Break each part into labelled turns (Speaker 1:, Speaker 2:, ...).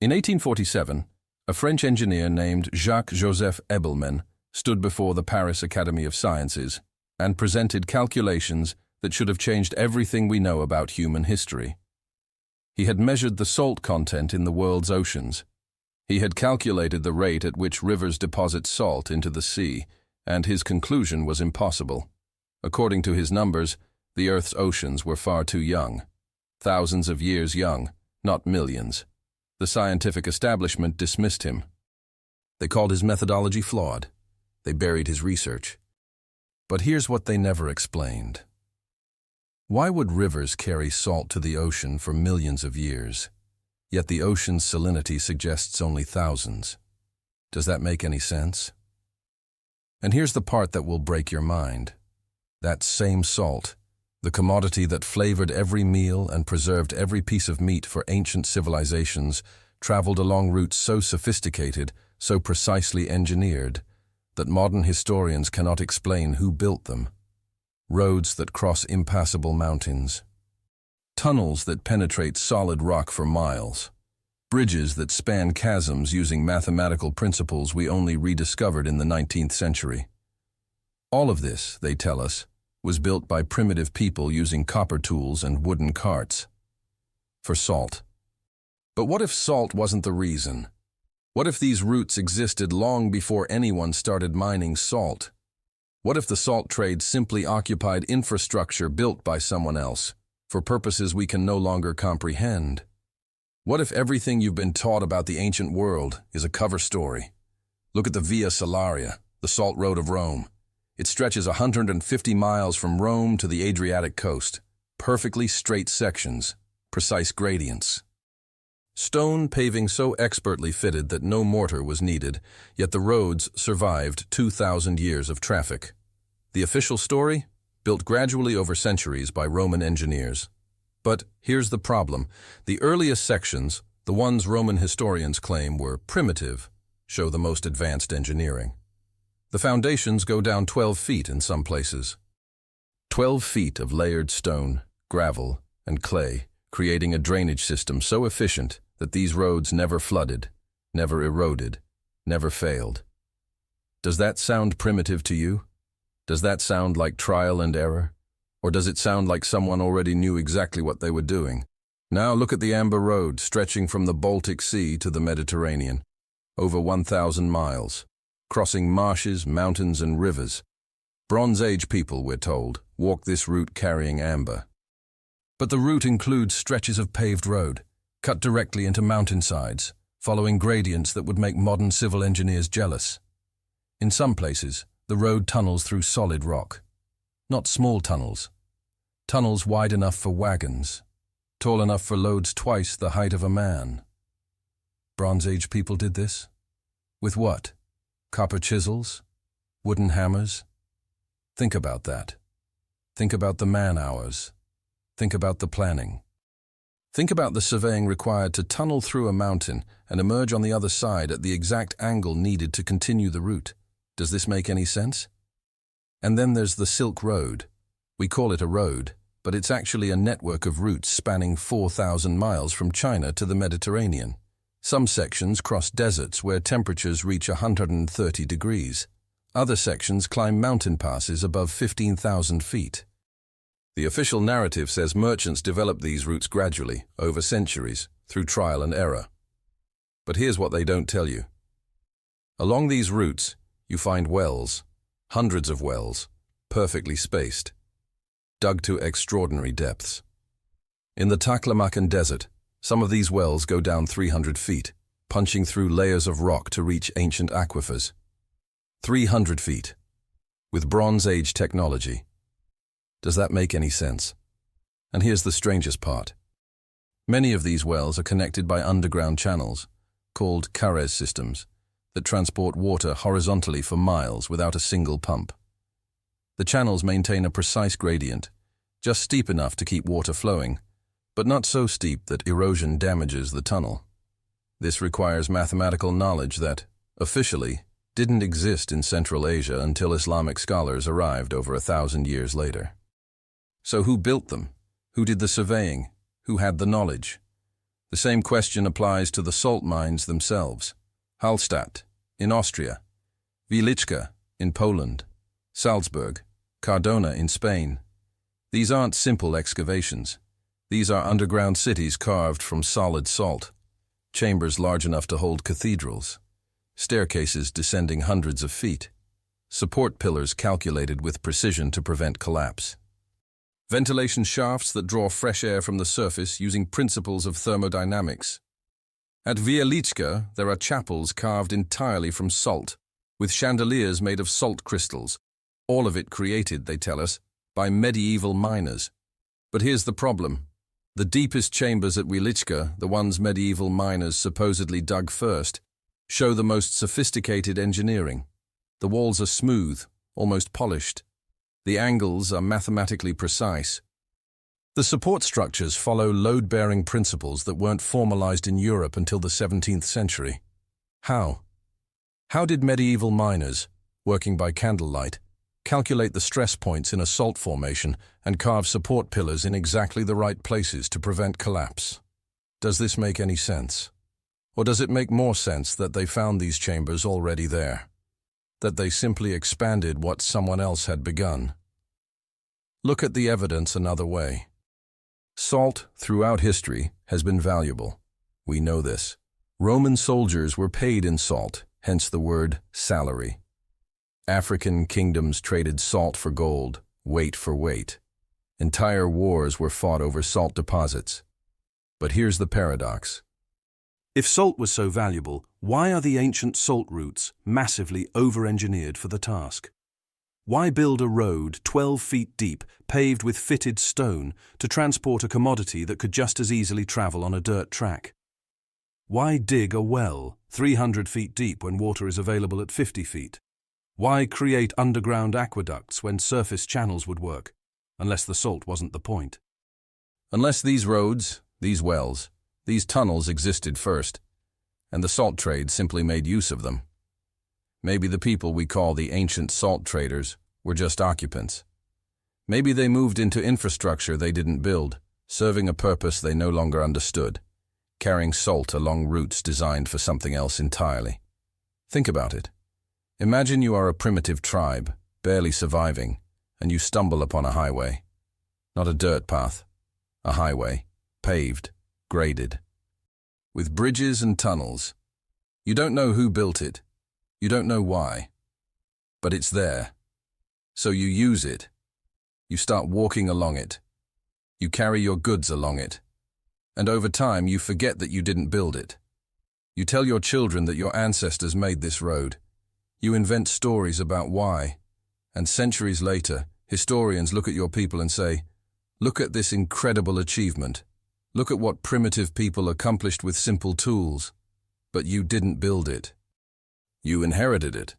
Speaker 1: In 1847, a French engineer named Jacques-Joseph Ebelmen stood before the Paris Academy of Sciences and presented calculations that should have changed everything we know about human history. He had measured the salt content in the world's oceans. He had calculated the rate at which rivers deposit salt into the sea, and his conclusion was impossible. According to his numbers, the Earth's oceans were far too young. Thousands of years young, not millions. The scientific establishment dismissed him. They called his methodology flawed. They buried his research. But here's what they never explained. Why would rivers carry salt to the ocean for millions of years, yet the ocean's salinity suggests only thousands? Does that make any sense? And here's the part that will break your mind. That same salt, the commodity that flavored every meal and preserved every piece of meat for ancient civilizations, traveled along routes so sophisticated, so precisely engineered, that modern historians cannot explain who built them. Roads that cross impassable mountains. Tunnels that penetrate solid rock for miles. Bridges that span chasms using mathematical principles we only rediscovered in the 19th century. All of this, they tell us, was built by primitive people using copper tools and wooden carts. For salt. But what if salt wasn't the reason? What if these routes existed long before anyone started mining salt? What if the salt trade simply occupied infrastructure built by someone else, for purposes we can no longer comprehend? What if everything you've been taught about the ancient world is a cover story? Look at the Via Salaria, the Salt Road of Rome. It stretches 150 miles from Rome to the Adriatic coast. Perfectly straight sections, precise gradients. Stone paving so expertly fitted that no mortar was needed, yet the roads survived 2,000 years of traffic. The official story? Built gradually over centuries by Roman engineers. But here's the problem. The earliest sections, the ones Roman historians claim were primitive, show the most advanced engineering. The foundations go down 12 feet in some places. 12 feet of layered stone, gravel, and clay, creating a drainage system so efficient that these roads never flooded, never eroded, never failed. Does that sound primitive to you? Does that sound like trial and error? Or does it sound like someone already knew exactly what they were doing? Now look at the Amber Road stretching from the Baltic Sea to the Mediterranean, over 1,000 miles. Crossing marshes, mountains, and rivers. Bronze Age people, we're told, walk this route carrying amber. But the route includes stretches of paved road, cut directly into mountainsides, following gradients that would make modern civil engineers jealous. In some places, the road tunnels through solid rock. Not small tunnels. Tunnels wide enough for wagons, tall enough for loads twice the height of a man. Bronze Age people did this? With what? Copper chisels? Wooden hammers? Think about that. Think about the man-hours. Think about the planning. Think about the surveying required to tunnel through a mountain and emerge on the other side at the exact angle needed to continue the route. Does this make any sense? And then there's the Silk Road. We call it a road, but it's actually a network of routes spanning 4,000 miles from China to the Mediterranean. Some sections cross deserts where temperatures reach 130 degrees. Other sections climb mountain passes above 15,000 feet. The official narrative says merchants developed these routes gradually, over centuries, through trial and error. But here's what they don't tell you. Along these routes, you find wells, hundreds of wells, perfectly spaced, dug to extraordinary depths. In the Taklamakan Desert, some of these wells go down 300 feet, punching through layers of rock to reach ancient aquifers. 300 feet, with Bronze Age technology. Does that make any sense? And here's the strangest part. Many of these wells are connected by underground channels, called Carrez systems, that transport water horizontally for miles without a single pump. The channels maintain a precise gradient, just steep enough to keep water flowing, but not so steep that erosion damages the tunnel. This requires mathematical knowledge that, officially, didn't exist in Central Asia until Islamic scholars arrived over 1,000 years later. So who built them? Who did the surveying? Who had the knowledge? The same question applies to the salt mines themselves. Hallstatt, in Austria, Wieliczka, in Poland, Salzburg, Cardona, in Spain. These aren't simple excavations. These are underground cities carved from solid salt, chambers large enough to hold cathedrals, staircases descending hundreds of feet, support pillars calculated with precision to prevent collapse, ventilation shafts that draw fresh air from the surface using principles of thermodynamics. At Wieliczka, there are chapels carved entirely from salt, with chandeliers made of salt crystals, all of it created, they tell us, by medieval miners. But here's the problem. The deepest chambers at Wieliczka, the ones medieval miners supposedly dug first, show the most sophisticated engineering. The walls are smooth, almost polished. The angles are mathematically precise. The support structures follow load-bearing principles that weren't formalized in Europe until the 17th century. How? How did medieval miners, working by candlelight, calculate the stress points in a salt formation and carve support pillars in exactly the right places to prevent collapse? Does this make any sense? Or does it make more sense that they found these chambers already there? That they simply expanded what someone else had begun? Look at the evidence another way. Salt, throughout history, has been valuable. We know this. Roman soldiers were paid in salt, hence the word salary. African kingdoms traded salt for gold, weight for weight. Entire wars were fought over salt deposits. But here's the paradox. If salt was so valuable, why are the ancient salt routes massively over-engineered for the task? Why build a road 12 feet deep, paved with fitted stone, to transport a commodity that could just as easily travel on a dirt track? Why dig a well 300 feet deep when water is available at 50 feet? Why create underground aqueducts when surface channels would work, unless the salt wasn't the point? Unless these roads, these wells, these tunnels existed first, and the salt trade simply made use of them. Maybe the people we call the ancient salt traders were just occupants. Maybe they moved into infrastructure they didn't build, serving a purpose they no longer understood, carrying salt along routes designed for something else entirely. Think about it. Imagine you are a primitive tribe, barely surviving, and you stumble upon a highway. Not a dirt path, a highway, paved, graded, with bridges and tunnels. You don't know who built it. You don't know why. But it's there. So you use it. You start walking along it. You carry your goods along it. And over time, you forget that you didn't build it. You tell your children that your ancestors made this road. You invent stories about why. And centuries later, historians look at your people and say, "Look at this incredible achievement. Look at what primitive people accomplished with simple tools. But you didn't build it. You inherited it."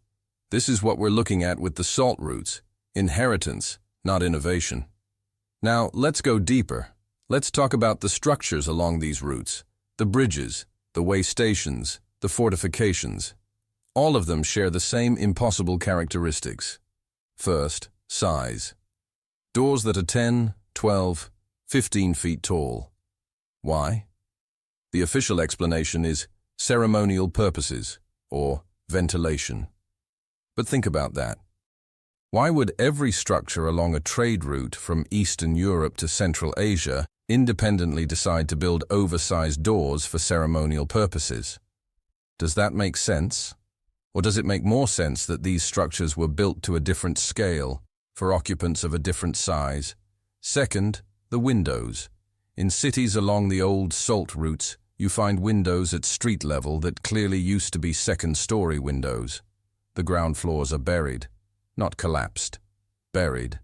Speaker 1: This is what we're looking at with the salt routes. Inheritance, not innovation. Now, let's go deeper. Let's talk about the structures along these routes. The bridges, the way stations, the fortifications. All of them share the same impossible characteristics. First, size. Doors that are 10, 12, 15 feet tall. Why? The official explanation is ceremonial purposes, or ventilation. But think about that. Why would every structure along a trade route from Eastern Europe to Central Asia independently decide to build oversized doors for ceremonial purposes? Does that make sense? Or does it make more sense that these structures were built to a different scale, for occupants of a different size? Second, the windows. In cities along the old salt routes, you find windows at street level that clearly used to be second-story windows. The ground floors are buried, not collapsed, buried,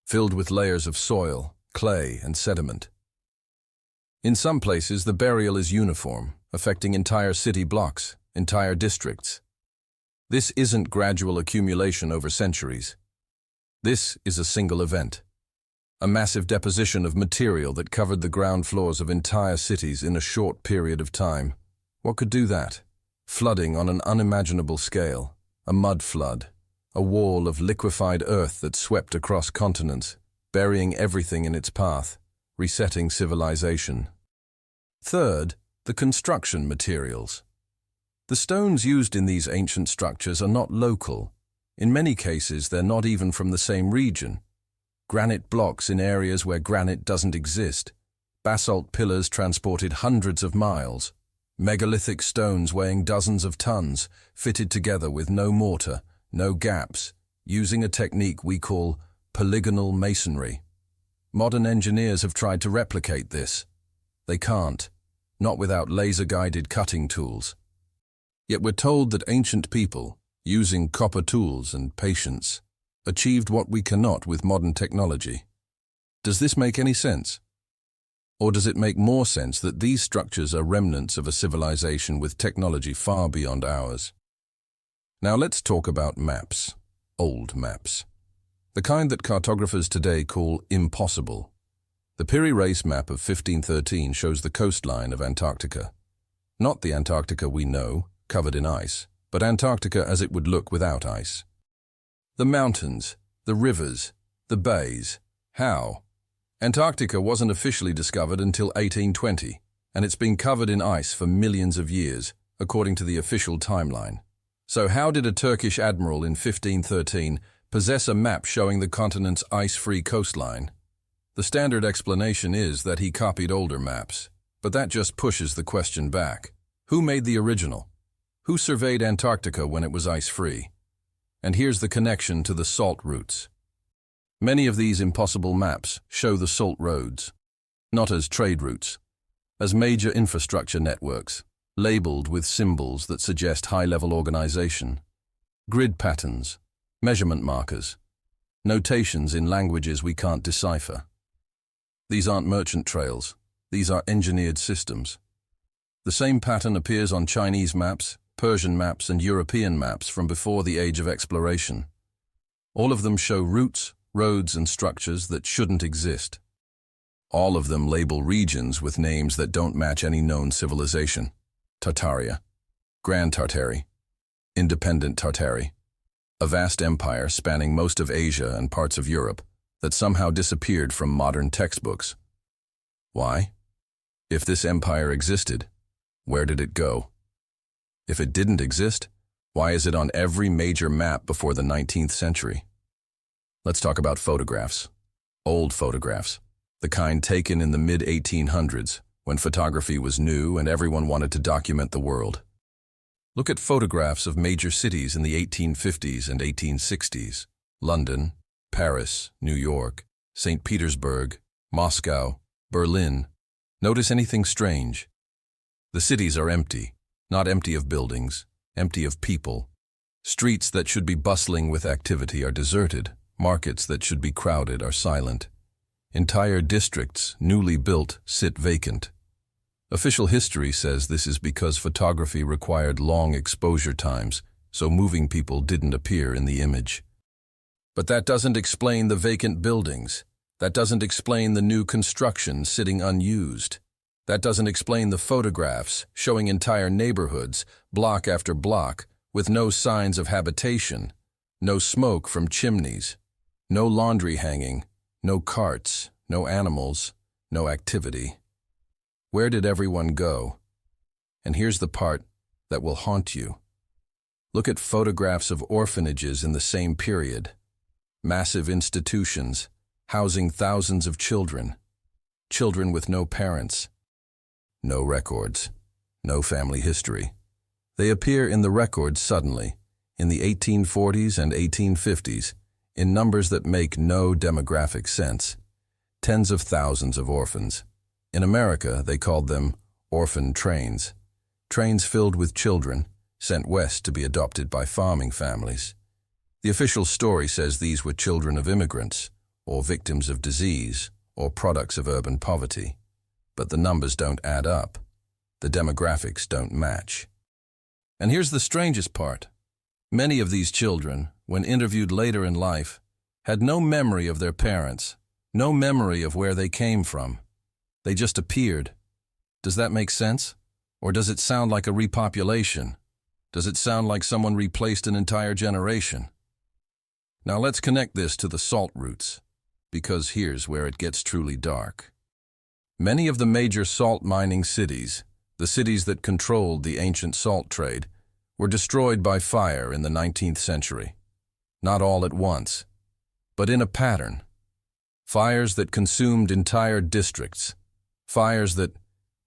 Speaker 1: filled with layers of soil, clay, and sediment. In some places, the burial is uniform, affecting entire city blocks, entire districts. This isn't gradual accumulation over centuries. This is a single event. A massive deposition of material that covered the ground floors of entire cities in a short period of time. What could do that? Flooding on an unimaginable scale, a mud flood, a wall of liquefied earth that swept across continents, burying everything in its path, resetting civilization. Third, the construction materials. The stones used in these ancient structures are not local. In many cases, they're not even from the same region. Granite blocks in areas where granite doesn't exist. Basalt pillars transported hundreds of miles. Megalithic stones weighing dozens of tons, fitted together with no mortar, no gaps, using a technique we call polygonal masonry. Modern engineers have tried to replicate this. They can't, not without laser-guided cutting tools. Yet we're told that ancient people, using copper tools and patience, achieved what we cannot with modern technology. Does this make any sense? Or does it make more sense that these structures are remnants of a civilization with technology far beyond ours? Now let's talk about maps, old maps. The kind that cartographers today call impossible. The Piri Reis map of 1513 shows the coastline of Antarctica. Not the Antarctica we know, covered in ice, but Antarctica as it would look without ice. The mountains, the rivers, the bays. How? Antarctica wasn't officially discovered until 1820, and it's been covered in ice for millions of years, according to the official timeline. So how did a Turkish admiral in 1513 possess a map showing the continent's ice-free coastline? The standard explanation is that he copied older maps, but that just pushes the question back. Who made the original? Who surveyed Antarctica when it was ice-free? And here's the connection to the salt routes. Many of these impossible maps show the salt roads, not as trade routes, as major infrastructure networks, labeled with symbols that suggest high-level organization, grid patterns, measurement markers, notations in languages we can't decipher. These aren't merchant trails, these are engineered systems. The same pattern appears on Chinese maps, Persian maps, and European maps from before the age of exploration. All of them show routes, roads, and structures that shouldn't exist. All of them label regions with names that don't match any known civilization. Tartaria, Grand Tartary, Independent Tartary, a vast empire spanning most of Asia and parts of Europe that somehow disappeared from modern textbooks. Why? If this empire existed, where did it go? If it didn't exist, why is it on every major map before the 19th century? Let's talk about photographs. Old photographs, the kind taken in the mid-1800s, when photography was new and everyone wanted to document the world. Look at photographs of major cities in the 1850s and 1860s. London, Paris, New York, St. Petersburg, Moscow, Berlin. Notice anything strange? The cities are empty, not empty of buildings, empty of people. Streets that should be bustling with activity are deserted. Markets that should be crowded are silent. Entire districts, newly built, sit vacant. Official history says this is because photography required long exposure times, so moving people didn't appear in the image. But that doesn't explain the vacant buildings. That doesn't explain the new construction sitting unused. That doesn't explain the photographs showing entire neighborhoods, block after block, with no signs of habitation, no smoke from chimneys, no laundry hanging, no carts, no animals, no activity. Where did everyone go? And here's the part that will haunt you. Look at photographs of orphanages in the same period. Massive institutions, housing thousands of children. Children with no parents. No records. No family history. They appear in the records suddenly, in the 1840s and 1850s, in numbers that make no demographic sense. Tens of thousands of orphans. In America, they called them orphan trains. Trains filled with children, sent west to be adopted by farming families. The official story says these were children of immigrants, or victims of disease, or products of urban poverty. But the numbers don't add up. The demographics don't match. And here's the strangest part. Many of these children, when interviewed later in life, had no memory of their parents, no memory of where they came from. They just appeared. Does that make sense? Or does it sound like a repopulation? Does it sound like someone replaced an entire generation? Now let's connect this to the salt routes, because here's where it gets truly dark. Many of the major salt mining cities, the cities that controlled the ancient salt trade, were destroyed by fire in the 19th century. Not all at once, but in a pattern. Fires that consumed entire districts. Fires that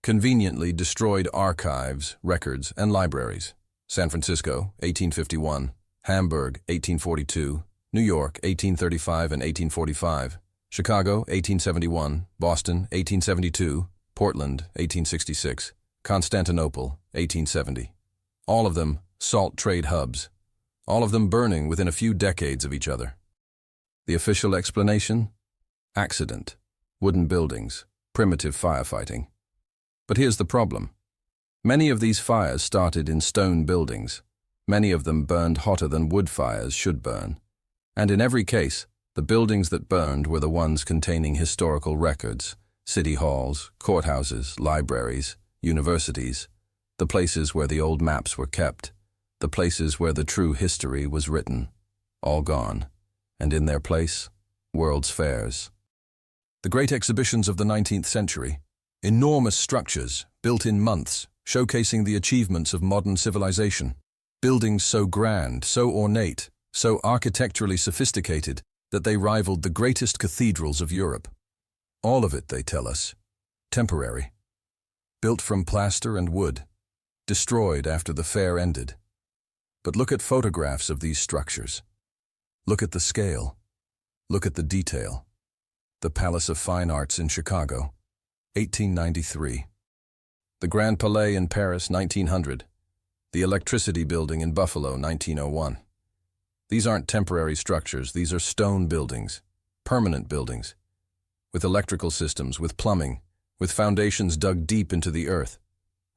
Speaker 1: conveniently destroyed archives, records, and libraries. San Francisco, 1851. Hamburg, 1842. New York, 1835 and 1845. Chicago, 1871. Boston, 1872. Portland, 1866. Constantinople, 1870. All of them salt trade hubs. All of them burning within a few decades of each other. The official explanation? Accident. Wooden buildings. Primitive firefighting. But here's the problem. Many of these fires started in stone buildings. Many of them burned hotter than wood fires should burn. And in every case, the buildings that burned were the ones containing historical records, city halls, courthouses, libraries, universities, the places where the old maps were kept, the places where the true history was written, all gone, and in their place, world's fairs. The great exhibitions of the 19th century, enormous structures built in months, showcasing the achievements of modern civilization, buildings so grand, so ornate, so architecturally sophisticated that they rivaled the greatest cathedrals of Europe. All of it, they tell us, temporary. Built from plaster and wood, destroyed after the fair ended. But look at photographs of these structures. Look at the scale. Look at the detail. The Palace of Fine Arts in Chicago, 1893. The Grand Palais in Paris, 1900. The Electricity Building in Buffalo, 1901. These aren't temporary structures, these are stone buildings, permanent buildings, with electrical systems, with plumbing, with foundations dug deep into the earth.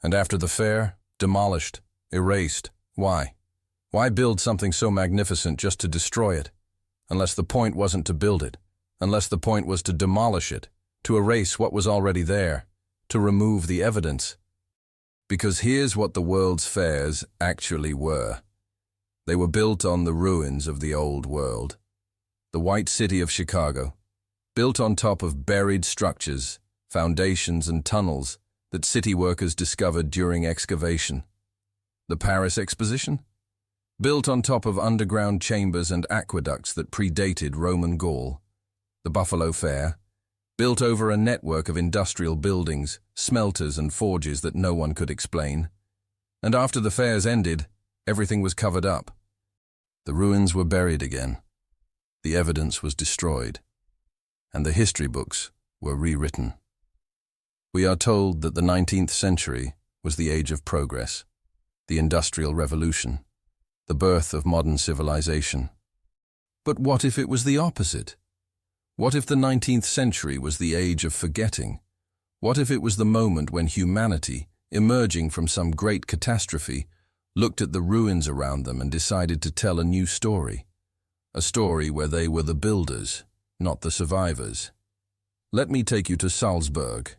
Speaker 1: And after the fair, demolished, erased. Why? Why build something so magnificent just to destroy it? Unless the point wasn't to build it, unless the point was to demolish it, to erase what was already there, to remove the evidence. Because here's what the world's fairs actually were. They were built on the ruins of the old world. The White City of Chicago, built on top of buried structures, foundations and tunnels that city workers discovered during excavation. The Paris Exposition, built on top of underground chambers and aqueducts that predated Roman Gaul. The Buffalo Fair, built over a network of industrial buildings, smelters and forges that no one could explain. And after the fairs ended, everything was covered up. The ruins were buried again. The evidence was destroyed. And the history books were rewritten. We are told that the 19th century was the age of progress, the Industrial Revolution, the birth of modern civilization. But what if it was the opposite? What if the 19th century was the age of forgetting? What if it was the moment when humanity, emerging from some great catastrophe, looked at the ruins around them and decided to tell a new story? A story where they were the builders, not the survivors. Let me take you to Salzburg.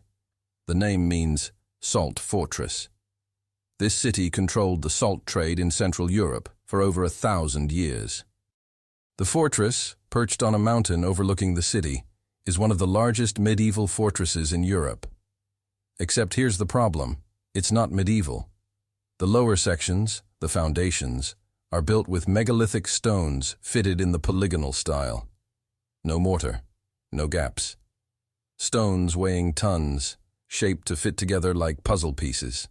Speaker 1: The name means Salt Fortress. This city controlled the salt trade in Central Europe for over 1,000 years. The fortress, perched on a mountain overlooking the city, is one of the largest medieval fortresses in Europe. Except here's the problem, it's not medieval. The lower sections, the foundations, are built with megalithic stones fitted in the polygonal style. No mortar, no gaps. Stones weighing tons, shaped to fit together like puzzle pieces.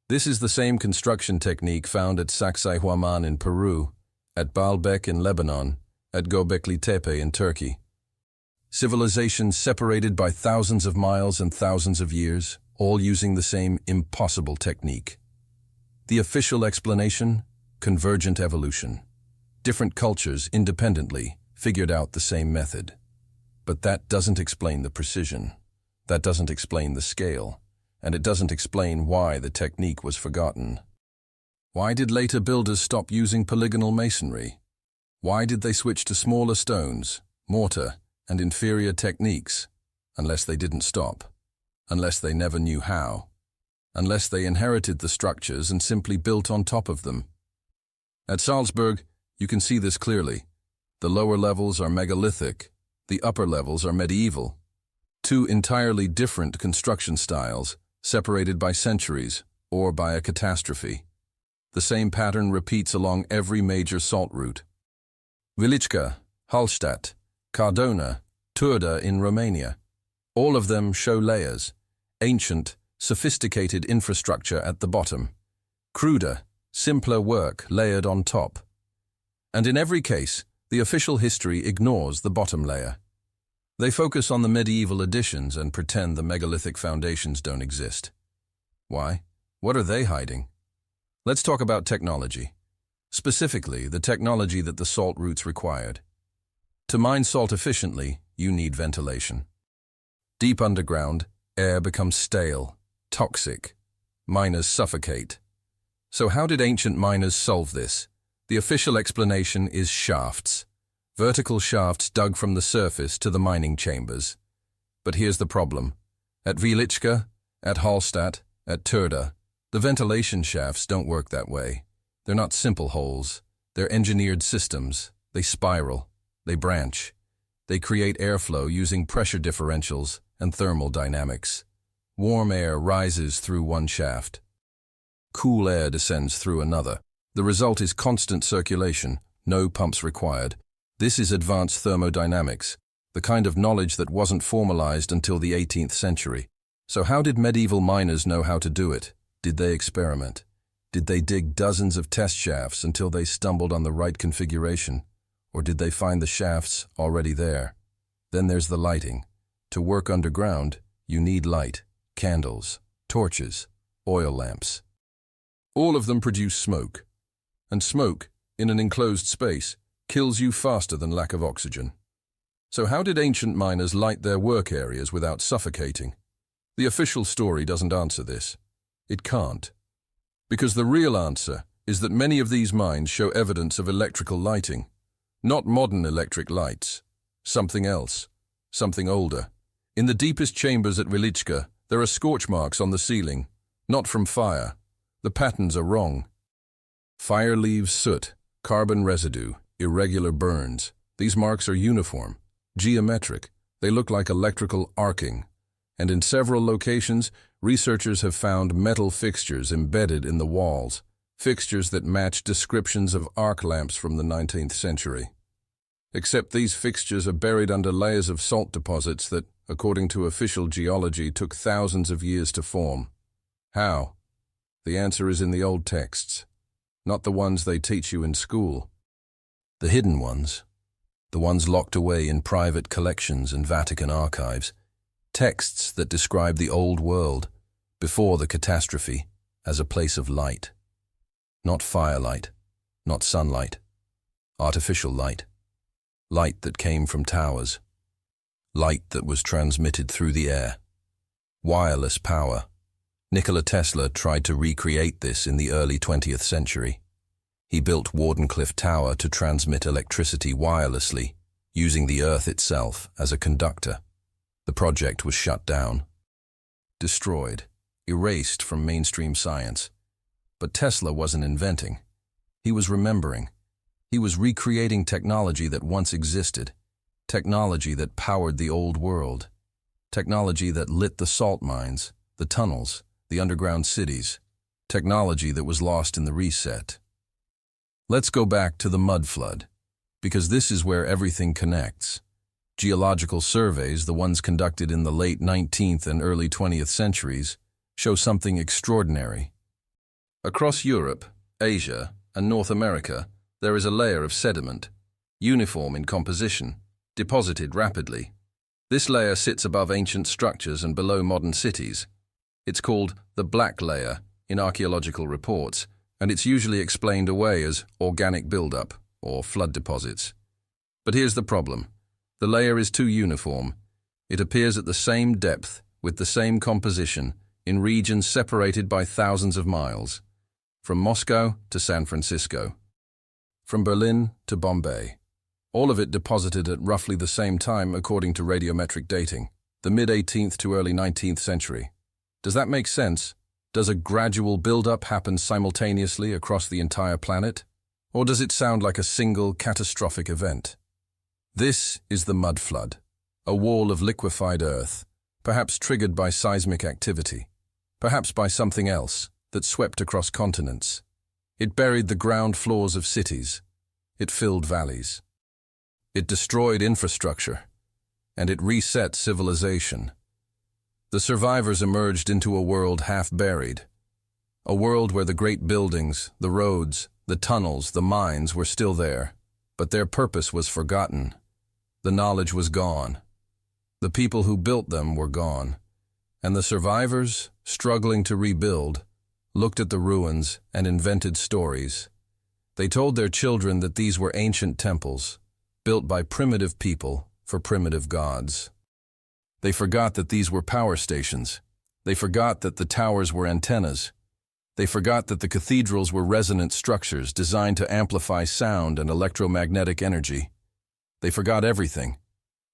Speaker 1: This is the same construction technique found at Sacsayhuaman in Peru, at Baalbek in Lebanon, at Göbekli Tepe in Turkey. Civilizations separated by thousands of miles and thousands of years, all using the same impossible technique. The official explanation? Convergent evolution. Different cultures independently figured out the same method. But that doesn't explain the precision. That doesn't explain the scale. And it doesn't explain why the technique was forgotten. Why did later builders stop using polygonal masonry? Why did they switch to smaller stones, mortar, and inferior techniques? Unless they didn't stop. Unless they never knew how. Unless they inherited the structures and simply built on top of them. At Salzburg, you can see this clearly. The lower levels are megalithic. The upper levels are medieval. Two entirely different construction styles, separated by centuries or by a catastrophe. The same pattern repeats along every major salt route. Velička, Hallstatt, Cardona, Turda in Romania. All of them show layers, ancient, sophisticated infrastructure at the bottom, cruder, simpler work layered on top. And in every case, the official history ignores the bottom layer. They focus on the medieval additions and pretend the megalithic foundations don't exist. Why? What are they hiding? Let's talk about technology. Specifically, the technology that the salt routes required. To mine salt efficiently, you need ventilation. Deep underground, air becomes stale, toxic. Miners suffocate. So how did ancient miners solve this? The official explanation is shafts. Vertical shafts dug from the surface to the mining chambers. But here's the problem. At Velička, at Hallstatt, at Turda, the ventilation shafts don't work that way. They're not simple holes. They're engineered systems. They spiral. They branch. They create airflow using pressure differentials and thermal dynamics. Warm air rises through one shaft. Cool air descends through another. The result is constant circulation, no pumps required. This is advanced thermodynamics, the kind of knowledge that wasn't formalized until the 18th century. So how did medieval miners know how to do it? Did they experiment? Did they dig dozens of test shafts until they stumbled on the right configuration? Or did they find the shafts already there? Then there's the lighting. To work underground, you need light, candles, torches, oil lamps. All of them produce smoke. And smoke, in an enclosed space, kills you faster than lack of oxygen. So how did ancient miners light their work areas without suffocating? The official story doesn't answer this. It can't. Because the real answer is that many of these mines show evidence of electrical lighting. Not modern electric lights. Something else. Something older. In the deepest chambers at Velička, there are scorch marks on the ceiling. Not from fire. The patterns are wrong. Fire leaves soot, carbon residue, irregular burns. These marks are uniform, geometric. They look like electrical arcing. And in several locations, researchers have found metal fixtures embedded in the walls, fixtures that match descriptions of arc lamps from the 19th century. Except these fixtures are buried under layers of salt deposits that, according to official geology, took thousands of years to form. How? The answer is in the old texts, not the ones they teach you in school. The hidden ones, the ones locked away in private collections and Vatican archives, texts that describe the old world, before the catastrophe, as a place of light. Not firelight, not sunlight, artificial light. Light that came from towers. Light that was transmitted through the air. Wireless power. Nikola Tesla tried to recreate this in the early 20th century. He built Wardenclyffe Tower to transmit electricity wirelessly, using the Earth itself as a conductor. The project was shut down. Destroyed, erased from mainstream science. But Tesla wasn't inventing. He was remembering. He was recreating technology that once existed. Technology that powered the old world. Technology that lit the salt mines, the tunnels, the underground cities. Technology that was lost in the reset. Let's go back to the mud flood, because this is where everything connects. Geological surveys, the ones conducted in the late 19th and early 20th centuries, show something extraordinary. Across Europe, Asia, and North America, there is a layer of sediment, uniform in composition, deposited rapidly. This layer sits above ancient structures and below modern cities. It's called the black layer in archaeological reports, and it's usually explained away as organic buildup or flood deposits. But here's the problem. The layer is too uniform. It appears at the same depth, with the same composition, in regions separated by thousands of miles, from Moscow to San Francisco, from Berlin to Bombay. All of it deposited at roughly the same time according to radiometric dating, the mid-18th to early 19th century. Does that make sense? Does a gradual build-up happen simultaneously across the entire planet? Or does it sound like a single catastrophic event? This is the mud flood, a wall of liquefied earth, perhaps triggered by seismic activity, perhaps by something else that swept across continents. It buried the ground floors of cities. It filled valleys. It destroyed infrastructure, and it reset civilization. The survivors emerged into a world half buried, a world where the great buildings, the roads, the tunnels, the mines were still there, but their purpose was forgotten. The knowledge was gone. The people who built them were gone, and the survivors, struggling to rebuild, looked at the ruins and invented stories. They told their children that these were ancient temples, built by primitive people for primitive gods. They forgot that these were power stations. They forgot that the towers were antennas. They forgot that the cathedrals were resonant structures designed to amplify sound and electromagnetic energy. They forgot everything.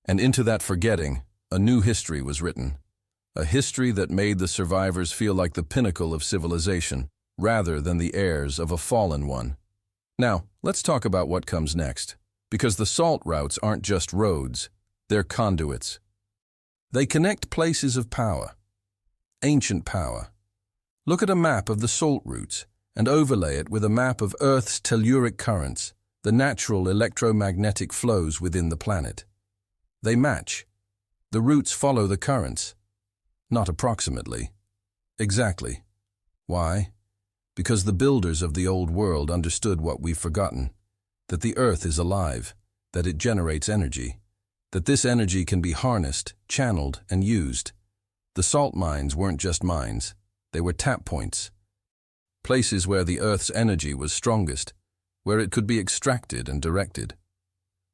Speaker 1: And into that forgetting, a new history was written. A history that made the survivors feel like the pinnacle of civilization, rather than the heirs of a fallen one. Now, let's talk about what comes next. Because the salt routes aren't just roads, they're conduits. They connect places of power, ancient power. Look at a map of the salt routes and overlay it with a map of Earth's telluric currents, the natural electromagnetic flows within the planet. They match. The routes follow the currents. Not approximately. Exactly. Why? Because the builders of the old world understood what we've forgotten. That the Earth is alive, that it generates energy, that this energy can be harnessed, channeled, and used. The salt mines weren't just mines, they were tap points. Places where the Earth's energy was strongest, where it could be extracted and directed.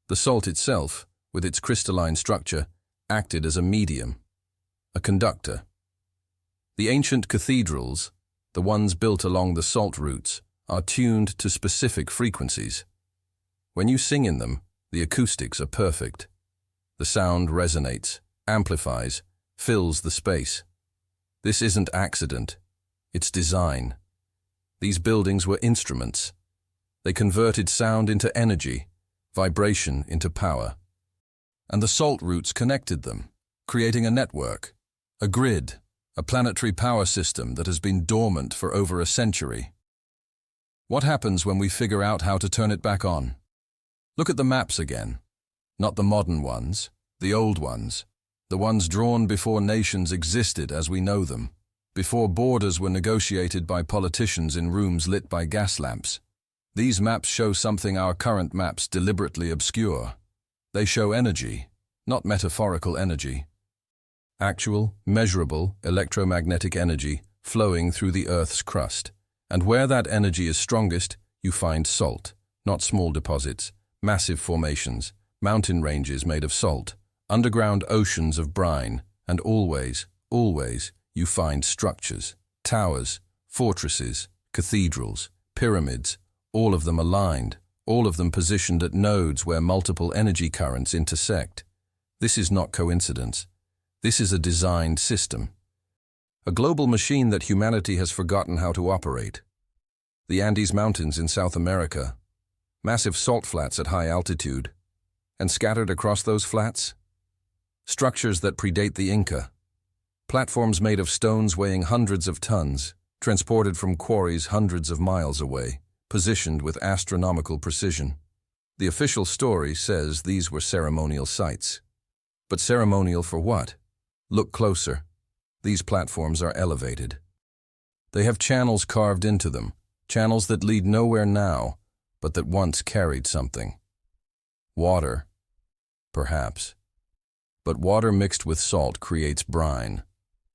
Speaker 1: The salt itself, with its crystalline structure, acted as a medium, a conductor. The ancient cathedrals, the ones built along the salt routes, are tuned to specific frequencies. When you sing in them, the acoustics are perfect. The sound resonates, amplifies, fills the space. This isn't accident, it's design. These buildings were instruments. They converted sound into energy, vibration into power. And the salt routes connected them, creating a network, a grid, a planetary power system that has been dormant for over a century. What happens when we figure out how to turn it back on? Look at the maps again. Not the modern ones, the old ones. The ones drawn before nations existed as we know them, before borders were negotiated by politicians in rooms lit by gas lamps. These maps show something our current maps deliberately obscure. They show energy, not metaphorical energy. Actual, measurable electromagnetic energy flowing through the Earth's crust. And where that energy is strongest, you find salt, not small deposits, massive formations, mountain ranges made of salt, underground oceans of brine, and always, always, you find structures, towers, fortresses, cathedrals, pyramids, all of them aligned, all of them positioned at nodes where multiple energy currents intersect. This is not coincidence. This is a designed system. A global machine that humanity has forgotten how to operate. The Andes Mountains in South America, massive salt flats at high altitude, and scattered across those flats, structures that predate the Inca, platforms made of stones weighing hundreds of tons, transported from quarries hundreds of miles away, positioned with astronomical precision. The official story says these were ceremonial sites. But ceremonial for what? Look closer. These platforms are elevated. They have channels carved into them, channels that lead nowhere now, but that once carried something. Water, perhaps. But water mixed with salt creates brine,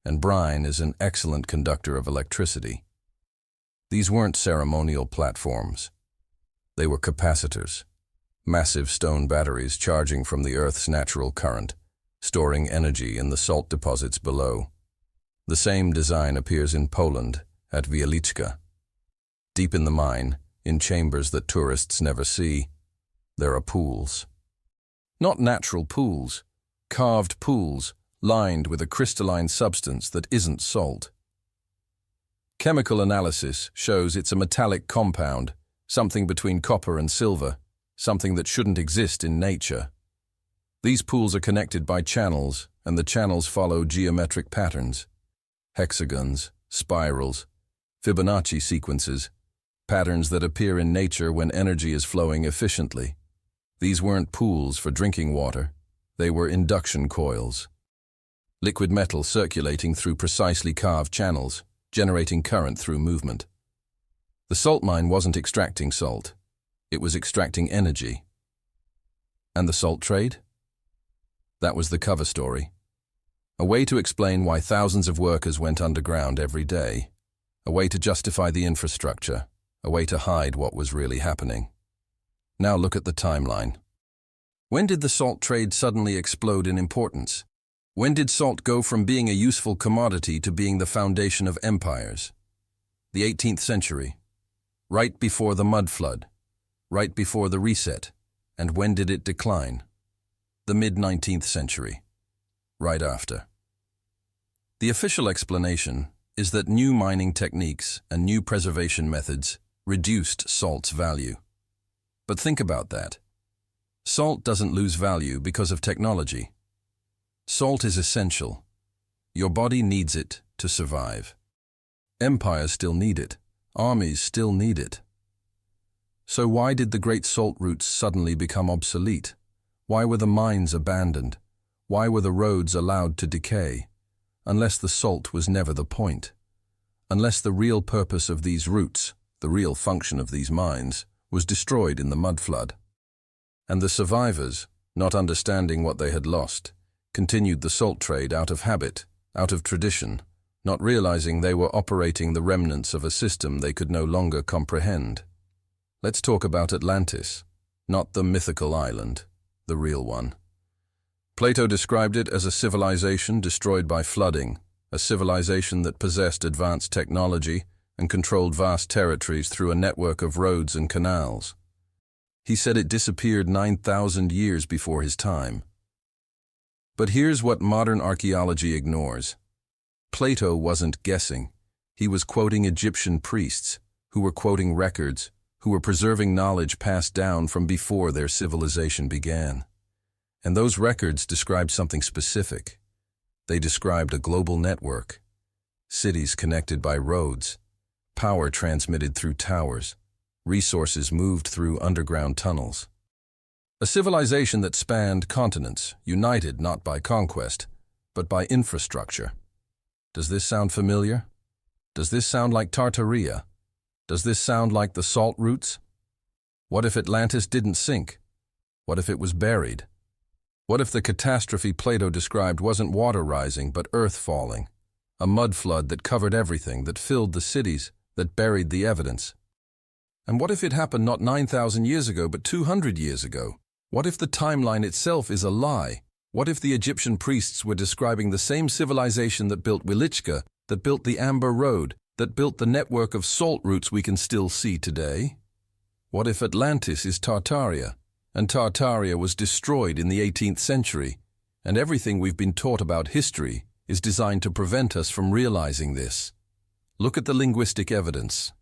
Speaker 1: and brine is an excellent conductor of electricity. These weren't ceremonial platforms. They were capacitors, massive stone batteries charging from the Earth's natural current, storing energy in the salt deposits below. The same design appears in Poland, at Wieliczka. Deep in the mine, in chambers that tourists never see, there are pools. Not natural pools, carved pools, lined with a crystalline substance that isn't salt. Chemical analysis shows it's a metallic compound, something between copper and silver, something that shouldn't exist in nature. These pools are connected by channels, and the channels follow geometric patterns. Hexagons, spirals, Fibonacci sequences, patterns that appear in nature when energy is flowing efficiently. These weren't pools for drinking water. They were induction coils. Liquid metal circulating through precisely carved channels, generating current through movement. The salt mine wasn't extracting salt. It was extracting energy. And the salt trade? That was the cover story. A way to explain why thousands of workers went underground every day. A way to justify the infrastructure. A way to hide what was really happening. Now look at the timeline. When did the salt trade suddenly explode in importance? When did salt go from being a useful commodity to being the foundation of empires? The 18th century. Right before the mud flood. Right before the reset. And when did it decline? The mid-19th century. Right after. The official explanation is that new mining techniques and new preservation methods reduced salt's value. But think about that. Salt doesn't lose value because of technology. Salt is essential. Your body needs it to survive. Empires still need it. Armies still need it. So why did the great salt routes suddenly become obsolete? Why were the mines abandoned? Why were the roads allowed to decay? Unless the salt was never the point. Unless the real purpose of these routes, the real function of these mines, was destroyed in the mud flood. And the survivors, not understanding what they had lost, continued the salt trade out of habit, out of tradition, not realizing they were operating the remnants of a system they could no longer comprehend. Let's talk about Atlantis, not the mythical island, the real one. Plato described it as a civilization destroyed by flooding, a civilization that possessed advanced technology and controlled vast territories through a network of roads and canals. He said it disappeared 9,000 years before his time. But here's what modern archaeology ignores. Plato wasn't guessing. He was quoting Egyptian priests, who were quoting records, who were preserving knowledge passed down from before their civilization began. And those records described something specific. They described a global network, cities connected by roads, power transmitted through towers, resources moved through underground tunnels. A civilization that spanned continents, united not by conquest, but by infrastructure. Does this sound familiar? Does this sound like Tartaria? Does this sound like the salt routes? What if Atlantis didn't sink? What if it was buried? What if the catastrophe Plato described wasn't water rising, but earth falling? A mud flood that covered everything, that filled the cities, that buried the evidence. And what if it happened not 9,000 years ago, but 200 years ago? What if the timeline itself is a lie? What if the Egyptian priests were describing the same civilization that built Wilichka, that built the Amber Road, that built the network of salt routes we can still see today? What if Atlantis is Tartaria, and Tartaria was destroyed in the 18th century, and everything we've been taught about history is designed to prevent us from realizing this? Look at the linguistic evidence.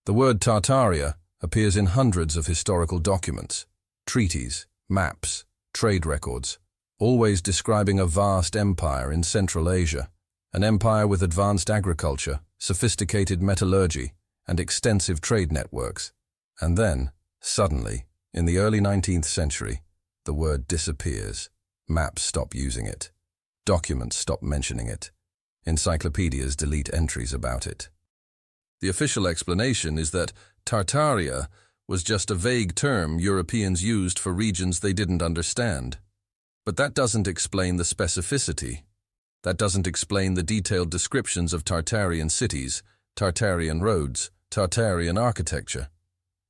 Speaker 1: The word Tartaria appears in hundreds of historical documents, treaties, maps, trade records, always describing a vast empire in Central Asia, an empire with advanced agriculture, sophisticated metallurgy, and extensive trade networks. And then, suddenly, in the early 19th century, the word disappears. Maps stop using it. Documents stop mentioning it. Encyclopedias delete entries about it. The official explanation is that Tartaria was just a vague term Europeans used for regions they didn't understand. But that doesn't explain the specificity. That doesn't explain the detailed descriptions of Tartarian cities, Tartarian roads, Tartarian architecture.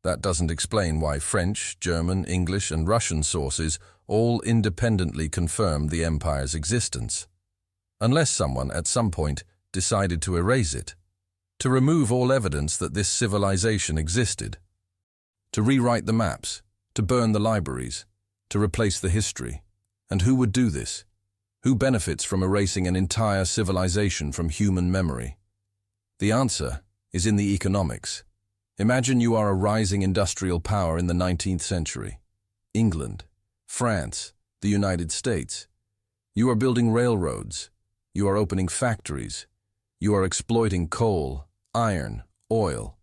Speaker 1: That doesn't explain why French, German, English, and Russian sources all independently confirm the empire's existence. Unless someone, at some point, decided to erase it, to remove all evidence that this civilization existed, to rewrite the maps, to burn the libraries, to replace the history. And who would do this? Who benefits from erasing an entire civilization from human memory? The answer is in the economics. Imagine you are a rising industrial power in the 19th century. England, France, the United States. You are building railroads. You are opening factories. You are exploiting coal, iron, oil.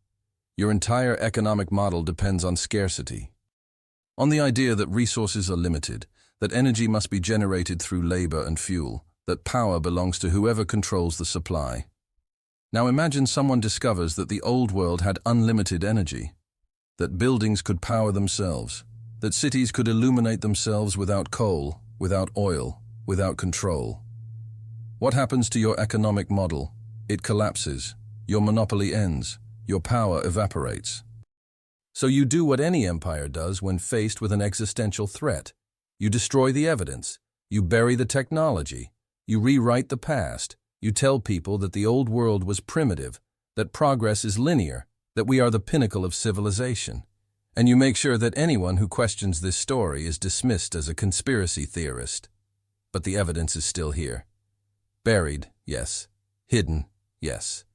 Speaker 1: Your entire economic model depends on scarcity, on the idea that resources are limited, that energy must be generated through labor and fuel, that power belongs to whoever controls the supply. Now imagine someone discovers that the old world had unlimited energy, that buildings could power themselves, that cities could illuminate themselves without coal, without oil, without control. What happens to your economic model? It collapses. Your monopoly ends. Your power evaporates. So you do what any empire does when faced with an existential threat. You destroy the evidence. You bury the technology. You rewrite the past. You tell people that the old world was primitive, that progress is linear, that we are the pinnacle of civilization. And you make sure that anyone who questions this story is dismissed as a conspiracy theorist. But the evidence is still here. Buried, yes. Hidden, yes.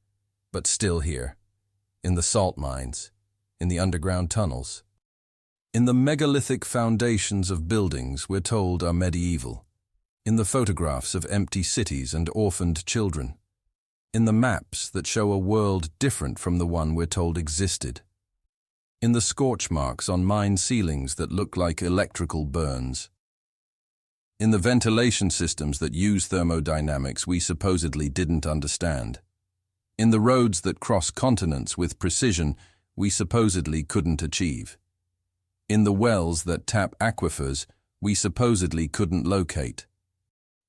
Speaker 1: But still here. In the salt mines. In the underground tunnels. In the megalithic foundations of buildings we're told are medieval. In the photographs of empty cities and orphaned children. In the maps that show a world different from the one we're told existed. In the scorch marks on mine ceilings that look like electrical burns. In the ventilation systems that use thermodynamics we supposedly didn't understand. In the roads that cross continents with precision we supposedly couldn't achieve. In the wells that tap aquifers we supposedly couldn't locate.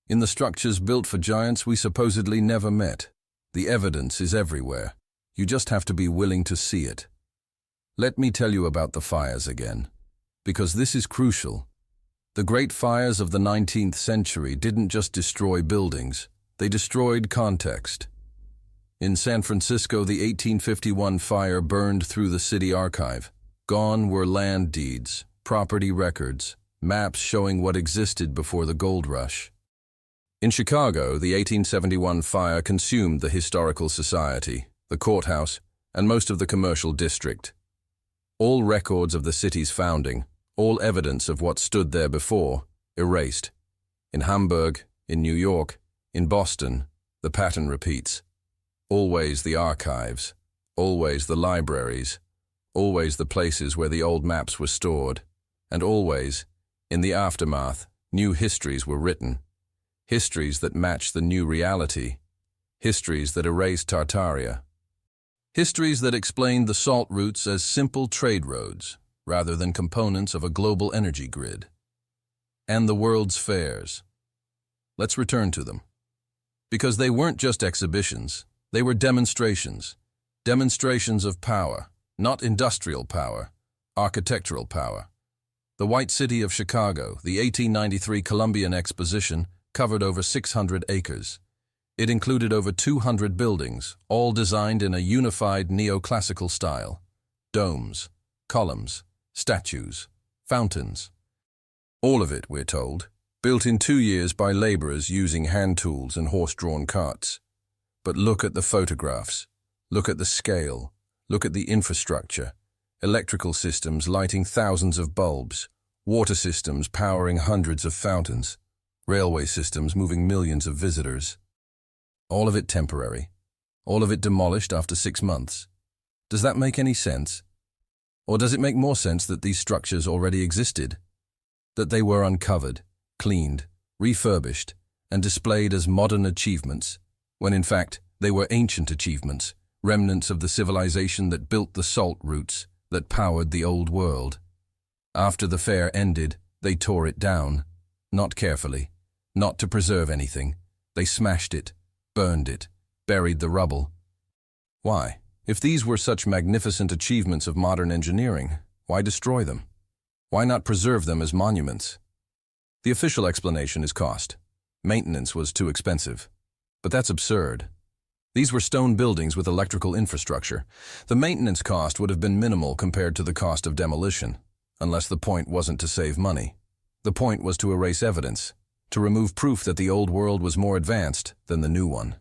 Speaker 1: In the structures built for giants we supposedly never met. The evidence is everywhere. You just have to be willing to see it. Let me tell you about the fires again, because this is crucial. The great fires of the 19th century didn't just destroy buildings, they destroyed context. In San Francisco, the 1851 fire burned through the city archive. Gone were land deeds, property records, maps showing what existed before the gold rush. In Chicago, the 1871 fire consumed the Historical Society, the courthouse, and most of the commercial district. All records of the city's founding, all evidence of what stood there before, erased. In Hamburg, in New York, in Boston, the pattern repeats. Always the archives, always the libraries, always the places where the old maps were stored, and always, in the aftermath, new histories were written. Histories that match the new reality. Histories that erase Tartaria. Histories that explain the salt routes as simple trade roads, rather than components of a global energy grid. And the world's fairs. Let's return to them. Because they weren't just exhibitions, they were demonstrations. Demonstrations of power, not industrial power, architectural power. The White City of Chicago, the 1893 Columbian Exposition, covered over 600 acres. It included over 200 buildings, all designed in a unified neoclassical style. Domes, columns, statues, fountains. All of it, we're told, built in 2 years by laborers using hand tools and horse-drawn carts. But look at the photographs. Look at the scale. Look at the infrastructure. Electrical systems lighting thousands of bulbs. Water systems powering hundreds of fountains. Railway systems moving millions of visitors. All of it temporary. All of it demolished after 6 months. Does that make any sense? Or does it make more sense that these structures already existed? That they were uncovered, cleaned, refurbished, and displayed as modern achievements, when in fact they were ancient achievements, remnants of the civilization that built the salt routes, that powered the old world. After the fair ended, they tore it down, not carefully, not to preserve anything. They smashed it, burned it, buried the rubble. Why? If these were such magnificent achievements of modern engineering, why destroy them? Why not preserve them as monuments? The official explanation is cost. Maintenance was too expensive. But that's absurd. These were stone buildings with electrical infrastructure. The maintenance cost would have been minimal compared to the cost of demolition, unless the point wasn't to save money. The point was to erase evidence, to remove proof that the old world was more advanced than the new one.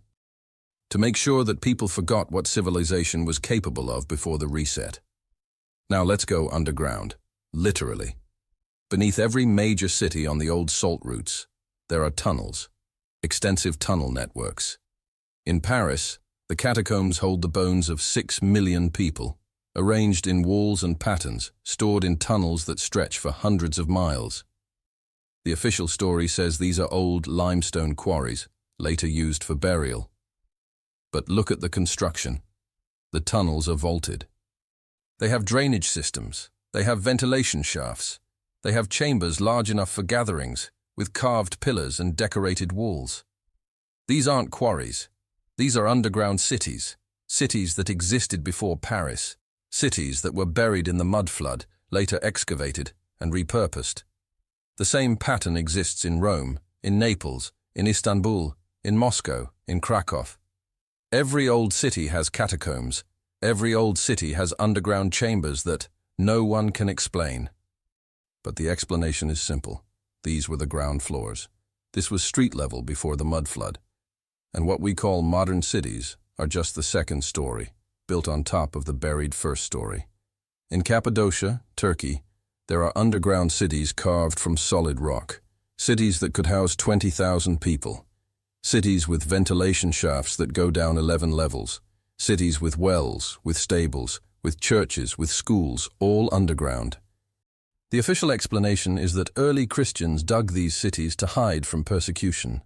Speaker 1: To make sure that people forgot what civilization was capable of before the reset. Now let's go underground, literally. Beneath every major city on the old salt routes, there are tunnels, extensive tunnel networks. In Paris, the catacombs hold the bones of 6 million people, arranged in walls and patterns, stored in tunnels that stretch for hundreds of miles. The official story says these are old limestone quarries, later used for burial. But look at the construction. The tunnels are vaulted. They have drainage systems. They have ventilation shafts. They have chambers large enough for gatherings, with carved pillars and decorated walls. These aren't quarries. These are underground cities, cities that existed before Paris, cities that were buried in the mud flood, later excavated and repurposed. The same pattern exists in Rome, in Naples, in Istanbul, in Moscow, in Krakow. Every old city has catacombs. Every old city has underground chambers that no one can explain. But the explanation is simple. These were the ground floors. This was street level before the mud flood. And what we call modern cities are just the second story, built on top of the buried first story. In Cappadocia, Turkey, there are underground cities carved from solid rock, cities that could house 20,000 people, cities with ventilation shafts that go down 11 levels, cities with wells, with stables, with churches, with schools, all underground. The official explanation is that early Christians dug these cities to hide from persecution.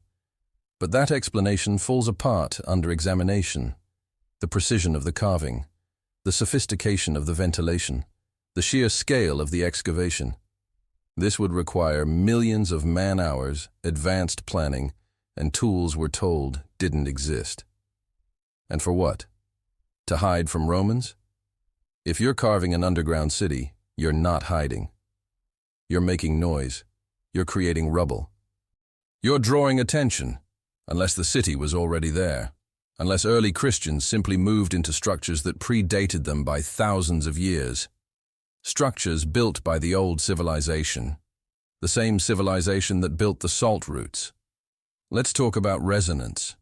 Speaker 1: But that explanation falls apart under examination. The precision of the carving, the sophistication of the ventilation, the sheer scale of the excavation. This would require millions of man-hours, advanced planning, and tools we're told didn't exist. And for what? To hide from Romans? If you're carving an underground city, you're not hiding. You're making noise. You're creating rubble. You're drawing attention, unless the city was already there, unless early Christians simply moved into structures that predated them by thousands of years. Structures built by the old civilization, the same civilization that built the salt routes. Let's talk about resonance.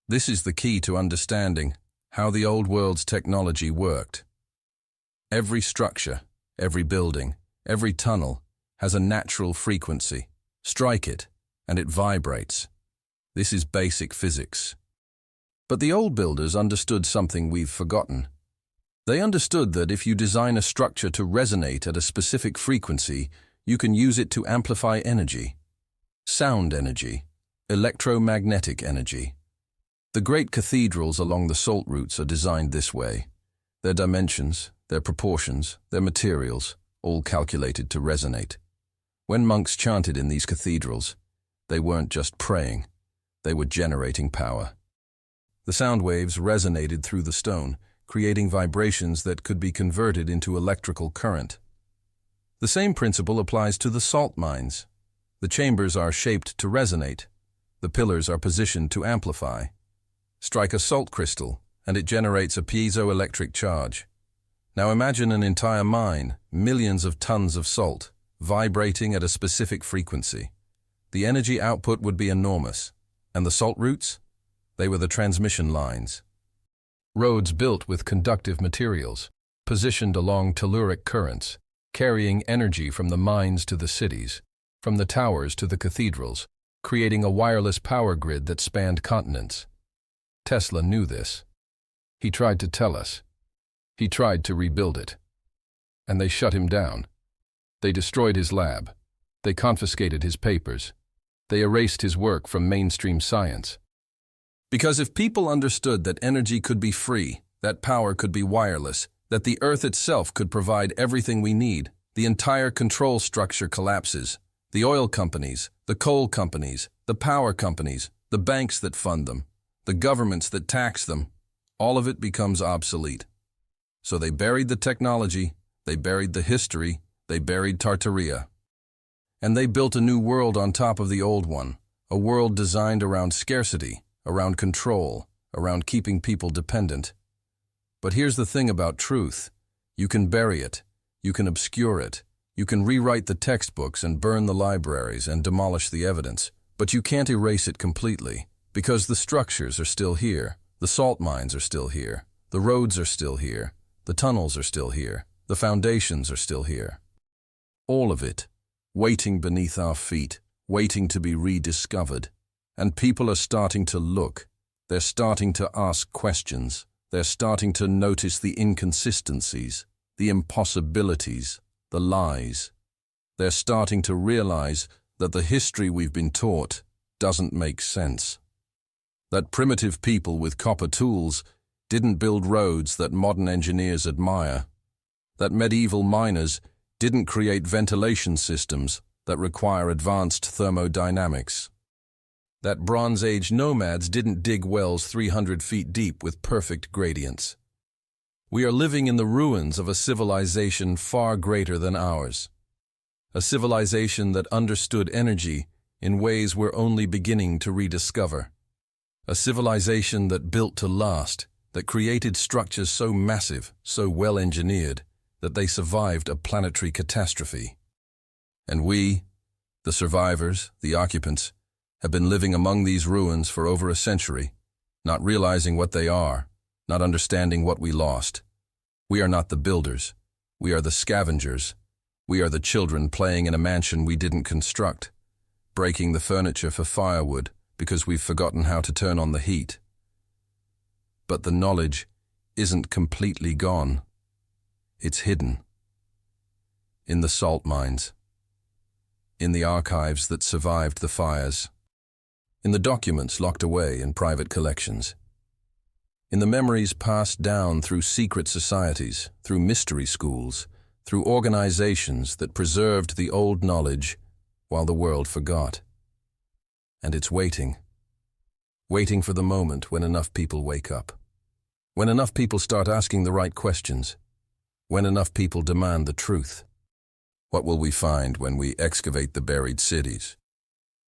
Speaker 1: This is the key to understanding how the old world's technology worked. Every structure, every building, every tunnel has a natural frequency. Strike it, and it vibrates. This is basic physics. But the old builders understood something we've forgotten. They understood that if you design a structure to resonate at a specific frequency, you can use it to amplify energy. Sound energy, electromagnetic energy. The great cathedrals along the salt routes are designed this way. Their dimensions, their proportions, their materials, all calculated to resonate. When monks chanted in these cathedrals, they weren't just praying, they were generating power. The sound waves resonated through the stone, creating vibrations that could be converted into electrical current. The same principle applies to the salt mines. The chambers are shaped to resonate. The pillars are positioned to amplify. Strike a salt crystal, and it generates a piezoelectric charge. Now imagine an entire mine, millions of tons of salt, vibrating at a specific frequency. The energy output would be enormous. And the salt routes? They were the transmission lines. Roads built with conductive materials, positioned along telluric currents, carrying energy from the mines to the cities, from the towers to the cathedrals, creating a wireless power grid that spanned continents. Tesla knew this. He tried to tell us. He tried to rebuild it. And they shut him down. They destroyed his lab. They confiscated his papers. They erased his work from mainstream science. Because if people understood that energy could be free, that power could be wireless, that the Earth itself could provide everything we need, the entire control structure collapses. The oil companies, the coal companies, the power companies, the banks that fund them, the governments that tax them, all of it becomes obsolete. So they buried the technology, they buried the history, they buried Tartaria. And they built a new world on top of the old one, a world designed around scarcity, around control, around keeping people dependent. But here's the thing about truth. You can bury it, you can obscure it, you can rewrite the textbooks and burn the libraries and demolish the evidence, but you can't erase it completely, because the structures are still here, the salt mines are still here, the roads are still here, the tunnels are still here, the foundations are still here. All of it, waiting beneath our feet, waiting to be rediscovered. And people are starting to look. They're starting to ask questions. They're starting to notice the inconsistencies, the impossibilities, the lies. They're starting to realize that the history we've been taught doesn't make sense. That primitive people with copper tools didn't build roads that modern engineers admire. That medieval miners didn't create ventilation systems that require advanced thermodynamics. That Bronze Age nomads didn't dig wells 300 feet deep with perfect gradients. We are living in the ruins of a civilization far greater than ours. A civilization that understood energy in ways we're only beginning to rediscover. A civilization that built to last, that created structures so massive, so well-engineered, that they survived a planetary catastrophe. And we, the survivors, the occupants, have been living among these ruins for over a century, not realizing what they are, not understanding what we lost. We are not the builders. We are the scavengers. We are the children playing in a mansion we didn't construct, breaking the furniture for firewood because we've forgotten how to turn on the heat. But the knowledge isn't completely gone. It's hidden. In the salt mines. In the archives that survived the fires. In the documents locked away in private collections. In the memories passed down through secret societies, through mystery schools, through organizations that preserved the old knowledge while the world forgot. And it's waiting. Waiting for the moment when enough people wake up. When enough people start asking the right questions. When enough people demand the truth. What will we find when we excavate the buried cities?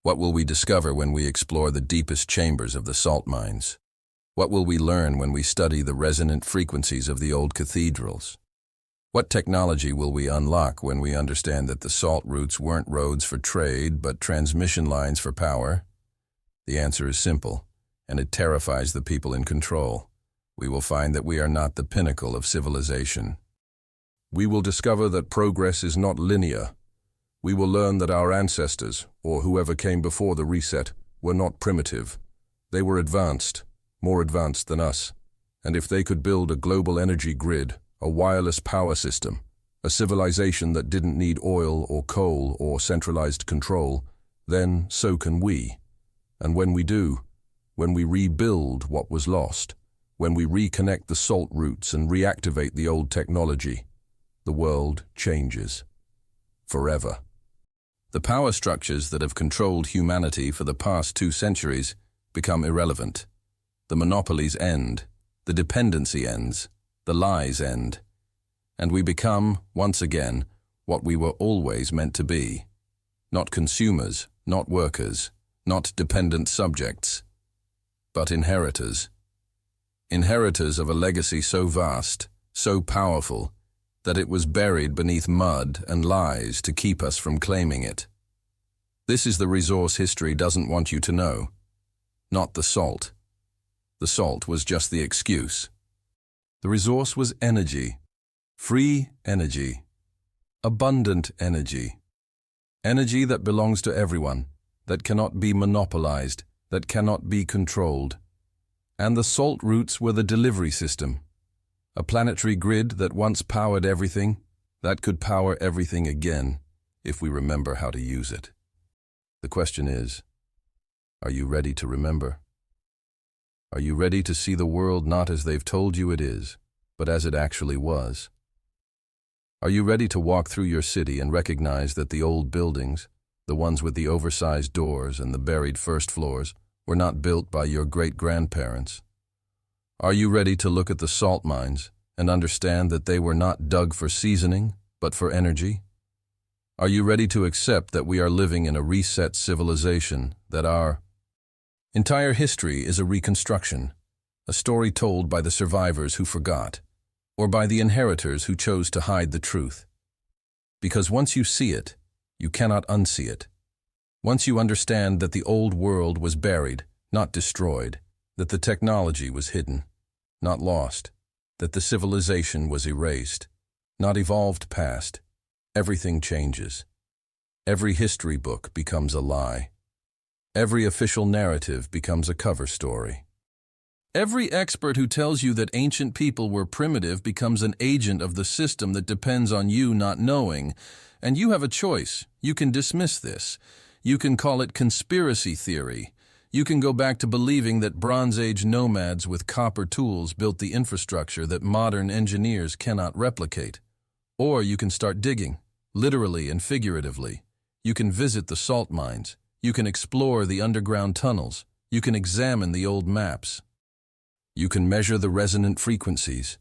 Speaker 1: What will we discover when we explore the deepest chambers of the salt mines? What will we learn when we study the resonant frequencies of the old cathedrals? What technology will we unlock when we understand that the salt routes weren't roads for trade, but transmission lines for power? The answer is simple, and it terrifies the people in control. We will find that we are not the pinnacle of civilization. We will discover that progress is not linear. We will learn that our ancestors, or whoever came before the reset, were not primitive. They were advanced, more advanced than us. And if they could build a global energy grid, a wireless power system, a civilization that didn't need oil or coal or centralized control, then so can we. And when we do, when we rebuild what was lost, when we reconnect the salt routes and reactivate the old technology, the world changes. Forever. The power structures that have controlled humanity for the past 2 centuries become irrelevant. The monopolies end, the dependency ends, the lies end, and we become, once again, what we were always meant to be. Not consumers, not workers, not dependent subjects, but inheritors. Inheritors of a legacy so vast, so powerful, that it was buried beneath mud and lies to keep us from claiming it. This is the resource history doesn't want you to know. Not the salt. The salt was just the excuse. The resource was energy. Free energy. Abundant energy. Energy that belongs to everyone, that cannot be monopolized, that cannot be controlled. And the salt routes were the delivery system. A planetary grid that once powered everything, that could power everything again, if we remember how to use it. The question is, are you ready to remember? Are you ready to see the world not as they've told you it is, but as it actually was? Are you ready to walk through your city and recognize that the old buildings, the ones with the oversized doors and the buried first floors, were not built by your great-grandparents? Are you ready to look at the salt mines and understand that they were not dug for seasoning, but for energy? Are you ready to accept that we are living in a reset civilization, that our entire history is a reconstruction, a story told by the survivors who forgot, or by the inheritors who chose to hide the truth? Because once you see it, you cannot unsee it. Once you understand that the old world was buried, not destroyed, that the technology was hidden, not lost, that the civilization was erased, not evolved past, everything changes. Every history book becomes a lie. Every official narrative becomes a cover story. Every expert who tells you that ancient people were primitive becomes an agent of the system that depends on you not knowing. And you have a choice. You can dismiss this. You can call it conspiracy theory. You can go back to believing that Bronze Age nomads with copper tools built the infrastructure that modern engineers cannot replicate. Or you can start digging, literally and figuratively. You can visit the salt mines. You can explore the underground tunnels. You can examine the old maps. You can measure the resonant frequencies.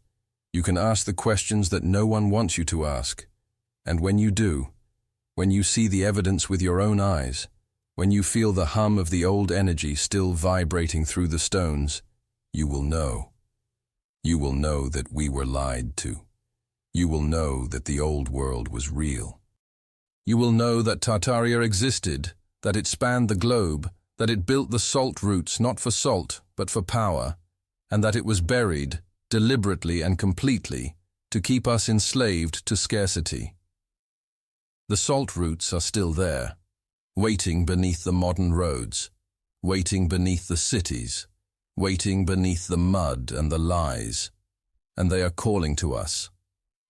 Speaker 1: You can ask the questions that no one wants you to ask. And when you do, when you see the evidence with your own eyes, when you feel the hum of the old energy still vibrating through the stones, you will know. You will know that we were lied to. You will know that the old world was real. You will know that Tartaria existed, that it spanned the globe, that it built the salt routes not for salt, but for power, and that it was buried, deliberately and completely, to keep us enslaved to scarcity. The salt routes are still there, waiting beneath the modern roads, waiting beneath the cities, waiting beneath the mud and the lies. And they are calling to us,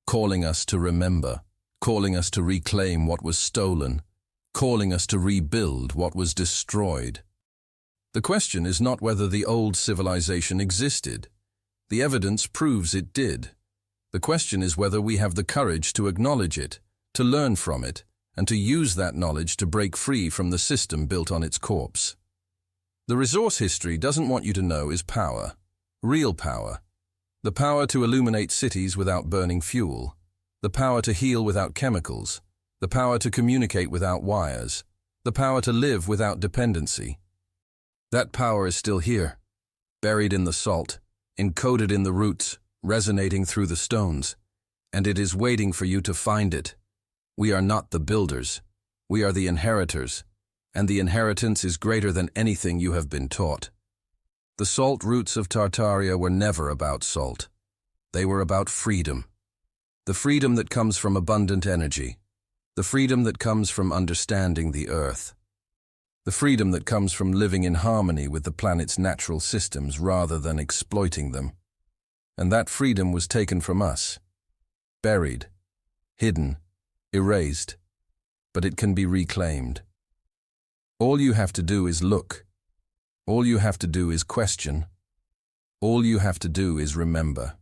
Speaker 1: calling us to remember, calling us to reclaim what was stolen, calling us to rebuild what was destroyed. The question is not whether the old civilization existed. The evidence proves it did. The question is whether we have the courage to acknowledge it, to learn from it, and to use that knowledge to break free from the system built on its corpse. The resource history doesn't want you to know is power, real power. The power to illuminate cities without burning fuel, the power to heal without chemicals, the power to communicate without wires, the power to live without dependency. That power is still here, buried in the salt, encoded in the roots, resonating through the stones, and it is waiting for you to find it. We are not the builders, we are the inheritors, and the inheritance is greater than anything you have been taught. The Salt Routes of Tartaria were never about salt. They were about freedom. The freedom that comes from abundant energy, the freedom that comes from understanding the earth, the freedom that comes from living in harmony with the planet's natural systems rather than exploiting them. And that freedom was taken from us, buried, hidden, erased, but it can be reclaimed. All you have to do is look. All you have to do is question. All you have to do is remember.